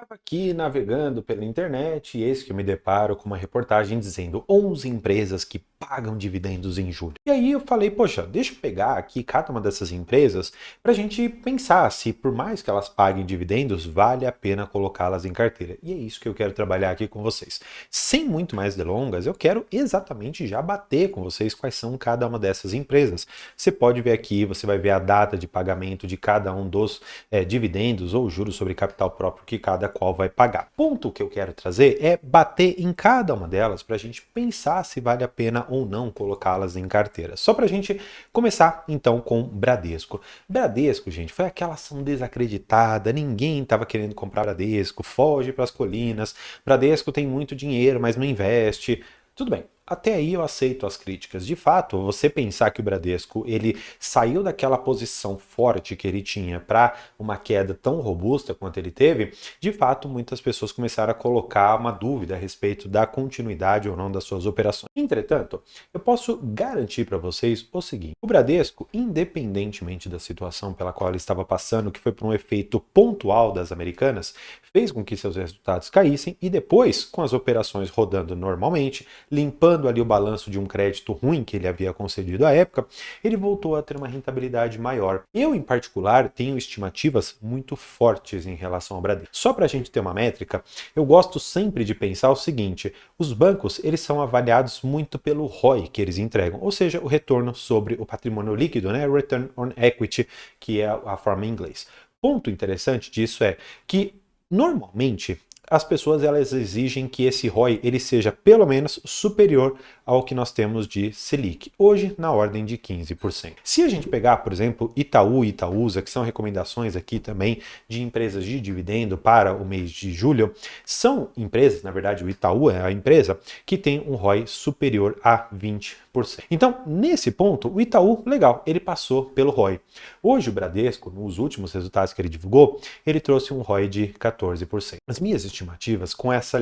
Estava aqui navegando pela internet e eis que eu me deparo com uma reportagem dizendo 11 empresas que pagam dividendos em julho. E aí eu falei, poxa, deixa eu pegar aqui cada uma dessas empresas para a gente pensar se por mais que elas paguem dividendos, vale a pena colocá-las em carteira. E é isso que eu quero trabalhar aqui com vocês. Sem muito mais delongas, eu quero exatamente já bater com vocês quais são cada uma dessas empresas. Você pode ver aqui, você vai ver a data de pagamento de cada um dos dividendos ou juros sobre capital próprio que cada qual vai pagar. Ponto que eu quero trazer é bater em cada uma delas para a gente pensar se vale a pena ou não colocá-las em carteira. Só para a gente começar então com Bradesco. Bradesco, gente, foi aquela ação desacreditada, ninguém estava querendo comprar Bradesco, foge para as colinas, Bradesco tem muito dinheiro, mas não investe. Tudo bem. Até aí eu aceito as críticas. De fato, você pensar que o Bradesco ele saiu daquela posição forte que ele tinha para uma queda tão robusta quanto ele teve, de fato, muitas pessoas começaram a colocar uma dúvida a respeito da continuidade ou não das suas operações. Entretanto, eu posso garantir para vocês o seguinte: o Bradesco, independentemente da situação pela qual ele estava passando, que foi por um efeito pontual das americanas, fez com que seus resultados caíssem e depois, com as operações rodando normalmente, limpando ali o balanço de um crédito ruim que ele havia concedido à época, ele voltou a ter uma rentabilidade maior. Eu, em particular, tenho estimativas muito fortes em relação ao Bradesco. Só para a gente ter uma métrica, eu gosto sempre de pensar o seguinte: os bancos eles são avaliados muito pelo ROI que eles entregam, ou seja, o retorno sobre o patrimônio líquido, né? Return on Equity, que é a forma em inglês. Ponto interessante disso é que normalmente as pessoas elas exigem que esse ROI ele seja pelo menos superior ao que nós temos de Selic, hoje na ordem de 15%. Se a gente pegar, por exemplo, Itaú e Itaúsa, que são recomendações aqui também de empresas de dividendo para o mês de julho, são empresas, na verdade o Itaú é a empresa que tem um ROI superior a 20%. Então, nesse ponto, o Itaú, legal, ele passou pelo ROI. Hoje o Bradesco, nos últimos resultados que ele divulgou, ele trouxe um ROI de 14%. As minhas estimativas, com essa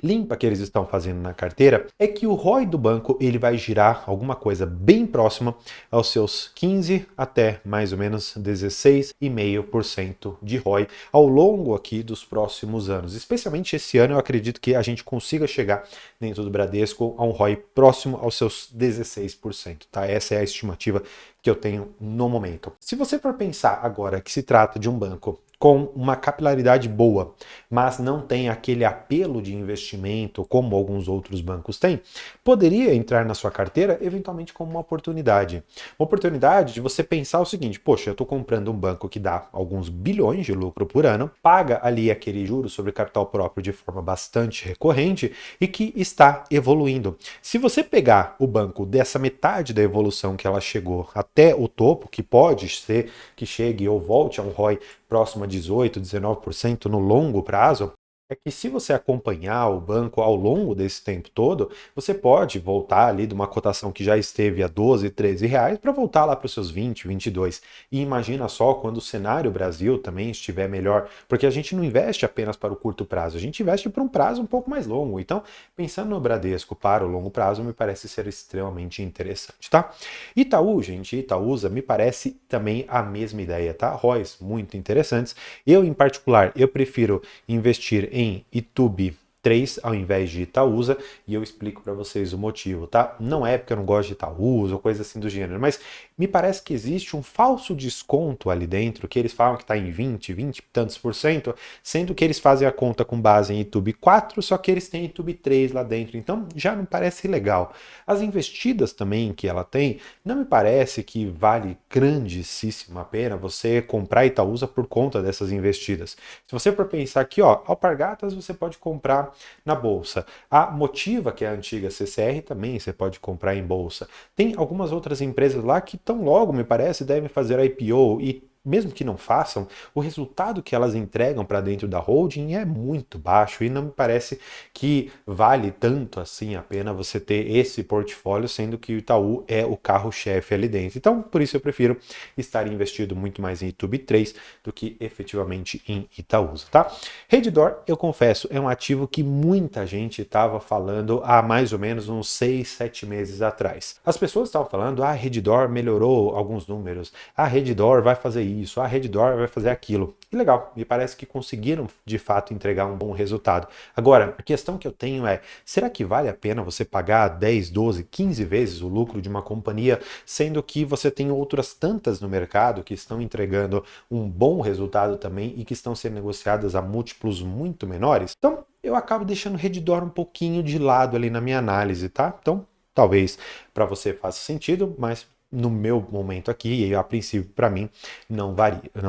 limpa que eles estão fazendo na carteira, é que o ROI do banco ele vai girar alguma coisa bem próxima aos seus 15 até mais ou menos 16,5% de ROI ao longo aqui dos próximos anos. Especialmente esse ano eu acredito que a gente consiga chegar dentro do Bradesco a um ROI próximo aos seus 16%, tá? Essa é a estimativa que eu tenho no momento. Se você for pensar agora que se trata de um banco com uma capilaridade boa, mas não tem aquele apelo de investimento como alguns outros bancos têm, poderia entrar na sua carteira eventualmente como uma oportunidade. Uma oportunidade de você pensar o seguinte: poxa, eu estou comprando um banco que dá alguns bilhões de lucro por ano, paga ali aquele juro sobre capital próprio de forma bastante recorrente e que está evoluindo. Se você pegar o banco dessa metade da evolução que ela chegou até o topo, que pode ser que chegue ou volte a um ROI próximo a 18, 19% no longo prazo, é que se você acompanhar o banco ao longo desse tempo todo, você pode voltar ali de uma cotação que já esteve a 12, 13 reais para voltar lá para os seus 20, 22. E imagina só quando o cenário Brasil também estiver melhor, porque a gente não investe apenas para o curto prazo, a gente investe para um prazo um pouco mais longo. Então, pensando no Bradesco para o longo prazo, me parece ser extremamente interessante, tá? Itaú, gente, Itaúsa, me parece também a mesma ideia, tá? ROIs muito interessantes. Eu, em particular, eu prefiro investir em Itube 3 ao invés de Itaúsa, e eu explico para vocês o motivo, tá? Não é porque eu não gosto de Itaúsa ou coisa assim do gênero, mas me parece que existe um falso desconto ali dentro, que eles falam que está em 20 e tantos por cento, sendo que eles fazem a conta com base em Itube 4, só que eles têm Itube 3 lá dentro, então já não parece legal. As investidas também que ela tem, não me parece que vale grandíssima pena você comprar Itaúsa por conta dessas investidas. Se você for pensar aqui, ó, Alpargatas você pode comprar na bolsa. A Motiva, que é a antiga CCR, também você pode comprar em bolsa. Tem algumas outras empresas lá que tão logo, me parece, devem fazer IPO e mesmo que não façam, o resultado que elas entregam para dentro da holding é muito baixo e não me parece que vale tanto assim a pena você ter esse portfólio, sendo que o Itaú é o carro-chefe ali dentro. Então, por isso eu prefiro estar investido muito mais em Itube 3 do que efetivamente em Itaúsa, tá? Redditor, eu confesso, é um ativo que muita gente estava falando há mais ou menos uns 6, 7 meses atrás. As pessoas estavam falando, Redditor melhorou alguns números, Redditor vai fazer isso, a Redditor vai fazer aquilo. E legal, me parece que conseguiram de fato entregar um bom resultado. Agora, a questão que eu tenho é, será que vale a pena você pagar 10, 12, 15 vezes o lucro de uma companhia, sendo que você tem outras tantas no mercado que estão entregando um bom resultado também e que estão sendo negociadas a múltiplos muito menores? Então, eu acabo deixando o Redditor um pouquinho de lado ali na minha análise, tá? Então, talvez para você faça sentido, mas no meu momento aqui, e a princípio para mim, não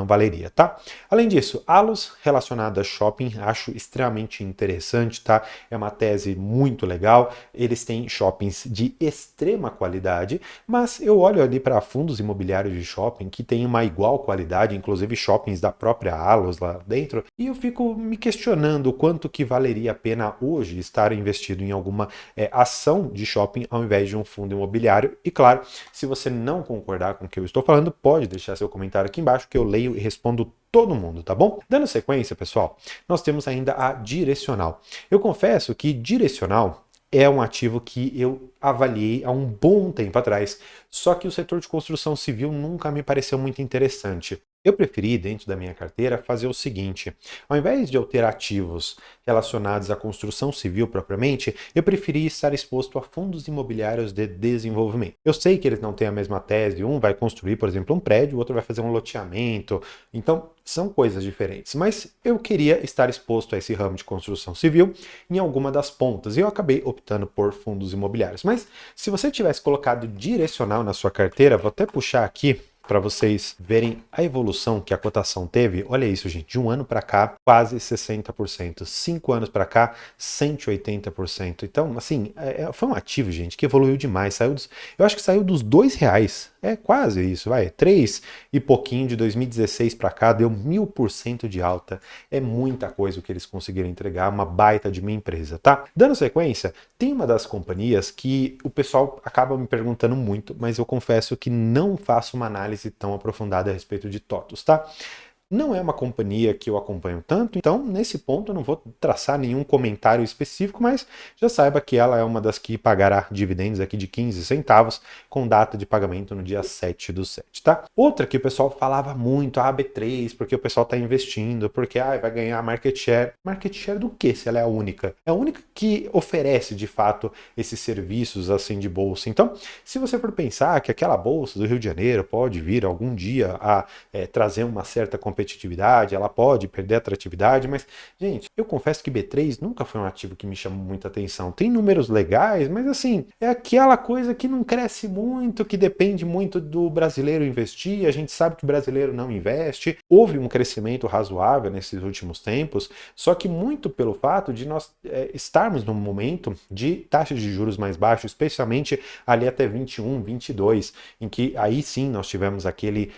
valeria, tá? Além disso, halos relacionados a shopping, acho extremamente interessante, tá? É uma tese muito legal, eles têm shoppings de extrema qualidade, mas eu olho ali para fundos imobiliários de shopping que têm uma igual qualidade, inclusive shoppings da própria Halos lá dentro, e eu fico me questionando o quanto que valeria a pena hoje estar investido em alguma ação de shopping ao invés de um fundo imobiliário. E claro, se você não concordar com o que eu estou falando, pode deixar seu comentário aqui embaixo que eu leio e respondo todo mundo, tá bom? Dando sequência, pessoal, nós temos ainda a direcional. Eu confesso que direcional é um ativo que eu avaliei há um bom tempo atrás, só que o setor de construção civil nunca me pareceu muito interessante. Eu preferi, dentro da minha carteira, fazer o seguinte: ao invés de eu ter ativos relacionados à construção civil propriamente, eu preferi estar exposto a fundos imobiliários de desenvolvimento. Eu sei que eles não têm a mesma tese, um vai construir, por exemplo, um prédio, o outro vai fazer um loteamento, então são coisas diferentes, mas eu queria estar exposto a esse ramo de construção civil em alguma das pontas, e eu acabei optando por fundos imobiliários. Mas se você tivesse colocado direcional na sua carteira, vou até puxar aqui para vocês verem a evolução que a cotação teve. Olha isso, gente, de um ano para cá, quase 60%, 5 anos para cá, 180%. Então, assim, foi um ativo, gente, que evoluiu demais. Eu acho que saiu dos R$ 2, é quase isso, vai, 3 e pouquinho de 2016 para cá, deu 1000% de alta. É muita coisa o que eles conseguiram entregar, uma baita de uma empresa, tá? Dando sequência, tem uma das companhias que o pessoal acaba me perguntando muito, mas eu confesso que não faço uma análise tão aprofundada a respeito de TOTVS, tá? Não é uma companhia que eu acompanho tanto, então nesse ponto eu não vou traçar nenhum comentário específico, mas já saiba que ela é uma das que pagará dividendos aqui de 15 centavos com data de pagamento no dia 7/7, tá? Outra que o pessoal falava muito, a B3, porque o pessoal está investindo, porque vai ganhar market share. Market share do quê, se ela é a única? É a única que oferece de fato esses serviços assim de bolsa. Então, se você for pensar que aquela bolsa do Rio de Janeiro pode vir algum dia a trazer uma certa competitividade, ela pode perder atratividade, mas, gente, eu confesso que B3 nunca foi um ativo que me chamou muita atenção. Tem números legais, mas assim, é aquela coisa que não cresce muito, que depende muito do brasileiro investir, a gente sabe que o brasileiro não investe. Houve um crescimento razoável nesses últimos tempos, só que muito pelo fato de nós estarmos num momento de taxas de juros mais baixas, especialmente ali até 21, 22, em que aí sim nós tivemos aquele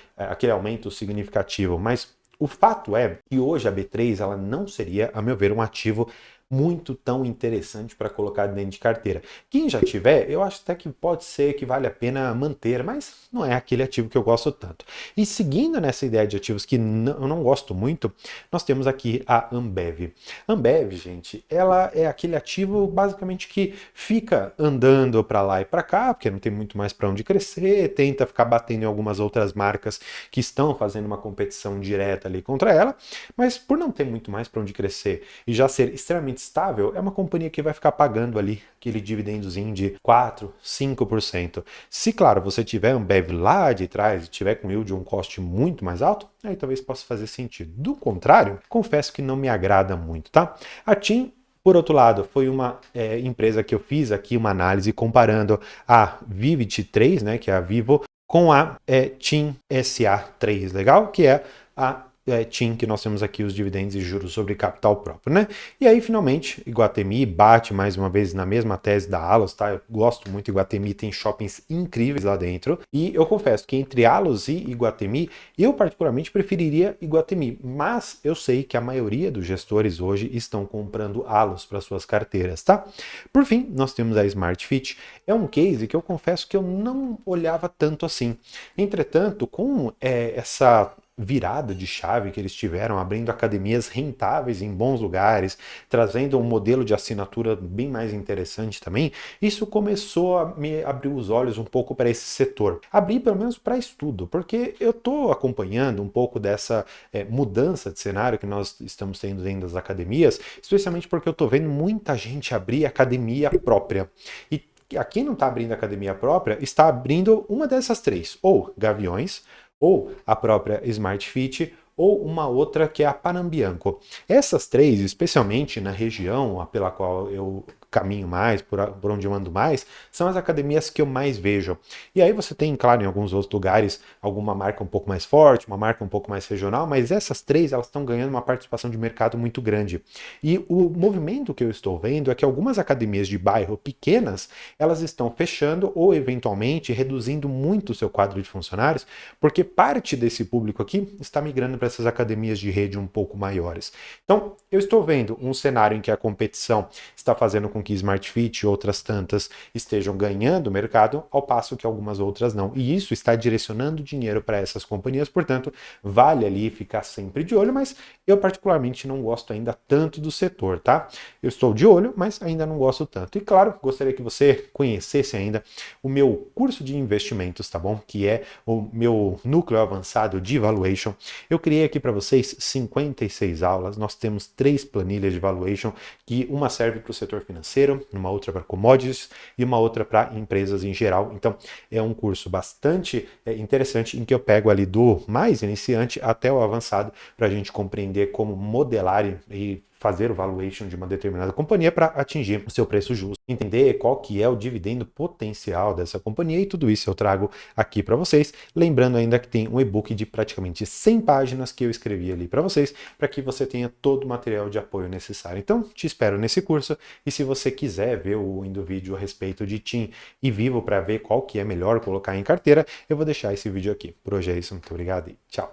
aumento significativo, mas o fato é que hoje a B3 ela não seria, a meu ver, um ativo muito tão interessante para colocar dentro de carteira. Quem já tiver, eu acho até que pode ser que vale a pena manter, mas não é aquele ativo que eu gosto tanto. E seguindo nessa ideia de ativos que eu não gosto muito, nós temos aqui a Ambev. Ambev, gente, ela é aquele ativo basicamente que fica andando para lá e para cá, porque não tem muito mais para onde crescer, tenta ficar batendo em algumas outras marcas que estão fazendo uma competição direta ali contra ela, mas por não ter muito mais para onde crescer e já ser extremamente estável, é uma companhia que vai ficar pagando ali aquele dividendozinho de 4, 5%. Se, claro, você tiver Ambev lá de trás e tiver com yield um cost muito mais alto, aí talvez possa fazer sentido. Do contrário, confesso que não me agrada muito, tá? A TIM, por outro lado, foi uma empresa que eu fiz aqui uma análise comparando a Vivit 3, né, que é a Vivo, com a TIM SA3, legal? Que é a TIM, que nós temos aqui os dividendos e juros sobre capital próprio, né? E aí, finalmente, Iguatemi bate mais uma vez na mesma tese da Allos, tá? Eu gosto muito de Iguatemi, tem shoppings incríveis lá dentro. E eu confesso que entre Allos e Iguatemi, eu particularmente preferiria Iguatemi, mas eu sei que a maioria dos gestores hoje estão comprando Allos para suas carteiras, tá? Por fim, nós temos a Smart Fit. É um case que eu confesso que eu não olhava tanto assim. Entretanto, com essa virada de chave que eles tiveram, abrindo academias rentáveis em bons lugares, trazendo um modelo de assinatura bem mais interessante também, isso começou a me abrir os olhos um pouco para esse setor. Abrir pelo menos para estudo, porque eu estou acompanhando um pouco dessa mudança de cenário que nós estamos tendo dentro das academias, especialmente porque eu estou vendo muita gente abrir academia própria. E a quem não está abrindo academia própria está abrindo uma dessas três, ou Gaviões, ou a própria Smart Fit, ou uma outra que é a Panambianco. Essas três, especialmente na região pela qual eu caminho mais, por onde eu ando mais, são as academias que eu mais vejo. E aí você tem, claro, em alguns outros lugares, alguma marca um pouco mais forte, uma marca um pouco mais regional, mas essas três, elas estão ganhando uma participação de mercado muito grande. E o movimento que eu estou vendo é que algumas academias de bairro pequenas, elas estão fechando ou eventualmente reduzindo muito o seu quadro de funcionários, porque parte desse público aqui está migrando para essas academias de rede um pouco maiores. Então, eu estou vendo um cenário em que a competição está fazendo com que Smart Fit e outras tantas estejam ganhando mercado, ao passo que algumas outras não. E isso está direcionando dinheiro para essas companhias, portanto, vale ali ficar sempre de olho, mas eu particularmente não gosto ainda tanto do setor, tá? Eu estou de olho, mas ainda não gosto tanto. E claro, gostaria que você conhecesse ainda o meu curso de investimentos, tá bom? Que é o meu núcleo avançado de valuation. Eu criei aqui para vocês 56 aulas. Nós temos 3 planilhas de valuation, que uma serve para o setor financeiro, uma outra para commodities e uma outra para empresas em geral. Então, é um curso bastante interessante em que eu pego ali do mais iniciante até o avançado para a gente compreender como modelar e fazer o valuation de uma determinada companhia para atingir o seu preço justo, entender qual que é o dividendo potencial dessa companhia e tudo isso eu trago aqui para vocês, lembrando ainda que tem um e-book de praticamente 100 páginas que eu escrevi ali para vocês, para que você tenha todo o material de apoio necessário. Então, te espero nesse curso e se você quiser ver o vídeo a respeito de TIM e Vivo para ver qual que é melhor colocar em carteira, eu vou deixar esse vídeo aqui. Por hoje é isso, muito obrigado e tchau!